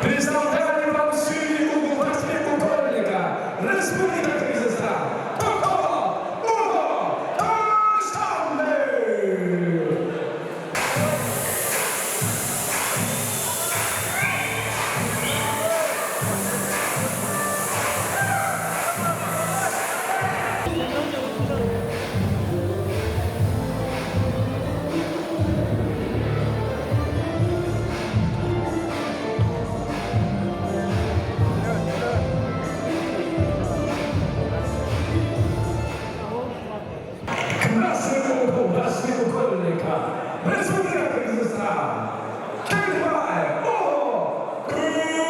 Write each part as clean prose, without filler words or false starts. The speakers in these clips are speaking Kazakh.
Представляем вам судью восьмого коллега Республика Кыргызстан. Токо Уго Таштанбек. Красный угол восьмого коллега Республика Кыргызстан. Кельбай Уго Кыйо.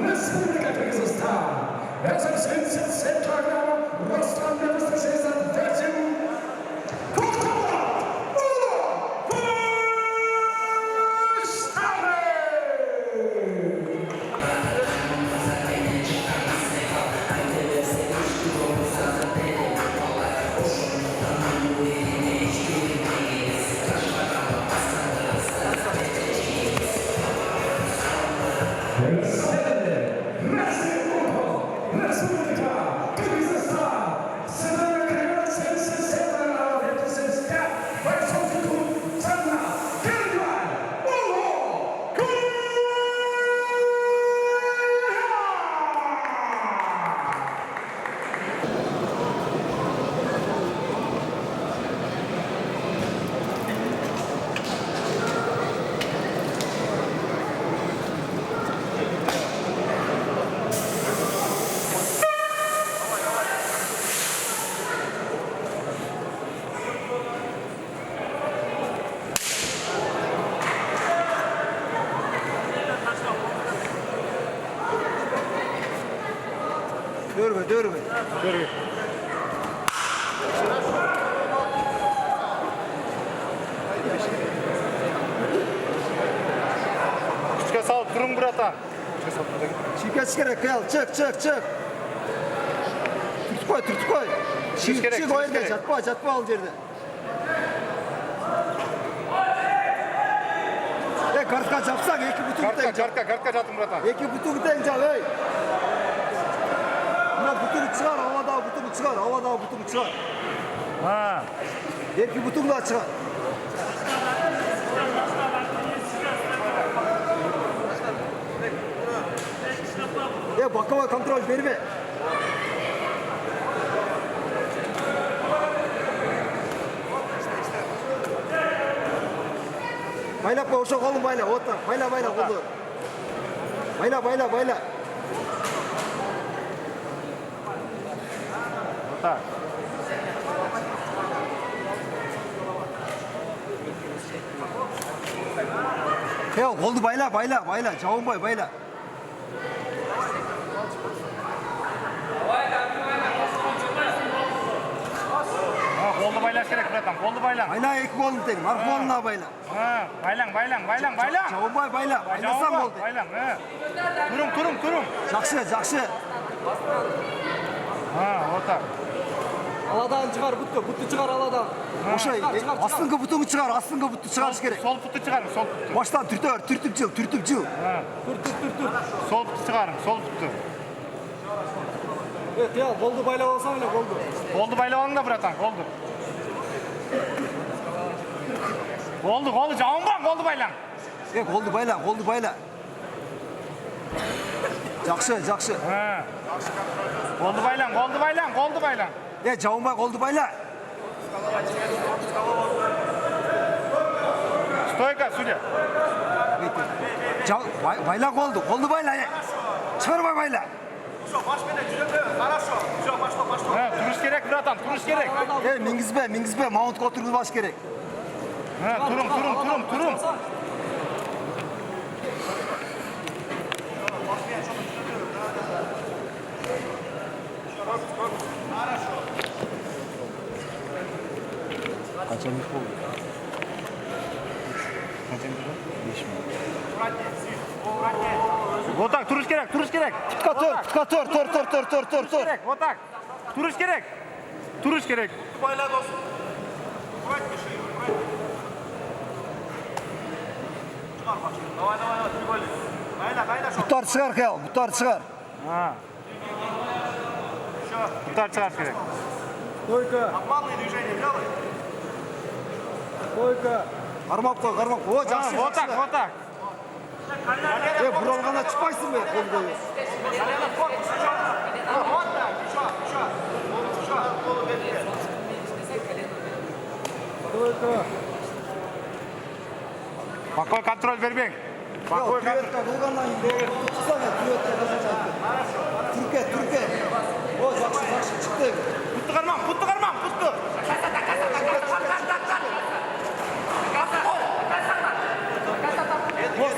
Республика Кыргызстан. Это 77 килограмм. Ростом 96 Республика Кыргызстан. Сыдыры кыргыз сенсесетана ветесестя. Бойцовский клуб Царна. Кельбай Уго Кыйо. Дөрбе. Күшке салып тұрың братан. Çiğkes gerek gel. Çık. Türtük koy. gerek, Çık o çiğkes yerde. gerek. Çatma al yerde. Kartka çapsak iki butu biten. Картка жатың братан. İki butu biten çal hey. Buna butunu çıkar. Havada butunu çıkar. Ha. İki butunu da çıkar. Bakama kontrol verme. Bayla koşu kolun bayla. Otta. Bayla kolu. Bayla. Так. Koldu bayla. Çavun boy bayla. Қолды байлаш керек братан. Қолды байлан. Bayla iki kolun tekim. Arka koluna bayla. Ha, байлан. Çavun boy bayla. Baylasan oldu. Байлан. Тұрың. Жақсы. Ha, ота. Аладан çıkar butu çıkar aladan. Oşa astыңғы butunu çıkar. Astыңғы butu çıkarış gerek. Сол путты шығарың, сол путты. Baştan türtüp jıl. Ha. Tür. Сол путты шығарың, сол путты. Evet ya koldu bayla olsan öyle koldu. Қолды байлап алың да братан, қолды. Қолды, жауынған, қолды байлан. Koldu bayla. Жақсы. Қолды байлан. baylan. Жауынбай қолды байла. Стойка, судья. Байла қолды байла. Шығармай байла. Turuş gerek bratан, turuş gerek. Меңгізбе, маунтқа отырғызбаш керек. Turun. Қаншамыз болды? Вот так, turuş gerek. Тыққа тұр. Вот так. Turuş gerek. Bayla dostum. Bırak bir şey. Çıkar bak. Давай. Трибали. Bayla şu. Бұттарды шығар, Қиял, бұттарды шығар. Tutar çıkar gerek. Стойка, Обманные движения делай. стойка. Қармап қой. О, жақсы. Вот так. Бұралғана шықпайсың бе, қол қойы. Колено в корпус. Вот так. Еще. Голову вверх. Стойка. Bakkoy kontrol vermeyin. Bakkoy kontrol. Кюветка болғаннан кейін тұтсаң, кюветка қасаша. Түрке. О, жақсы, шықты. Puttu karmam. Бос.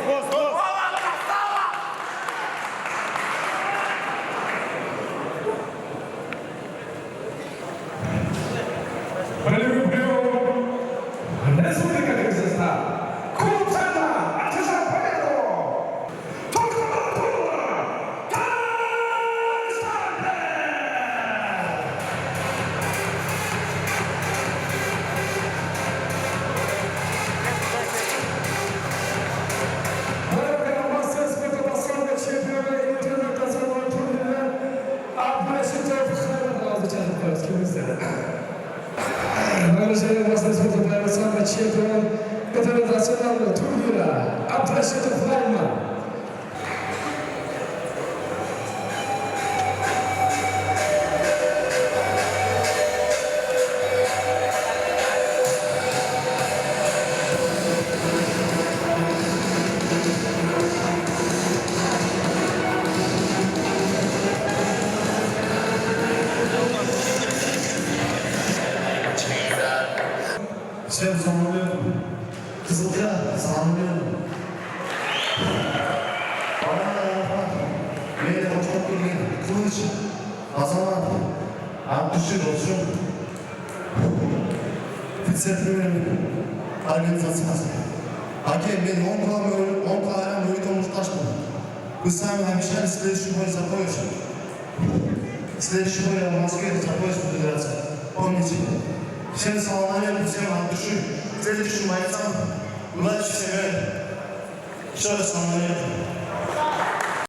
Болевой прием. Республика Кыргызстан. Клуб Центра одержал победу. Чемпион конфедерационного турнира Абдрашитов Флайман. Всем саламалейкум. Кызылжа, саламалейкум. Мені қошқап келген Қылыш, Азамат, Абдушир Ошын, вице-премьер организациясы. Аке, мен 10 қалайрам өйді мұқташпын. Вы сами обещали следующий бой Запорожье. Следующий бой в Москве, Запорожье федерация. Помните? Всем салам алейкум, всем от души. Следующим бойцам удачи себе. Еще раз салам алейкум.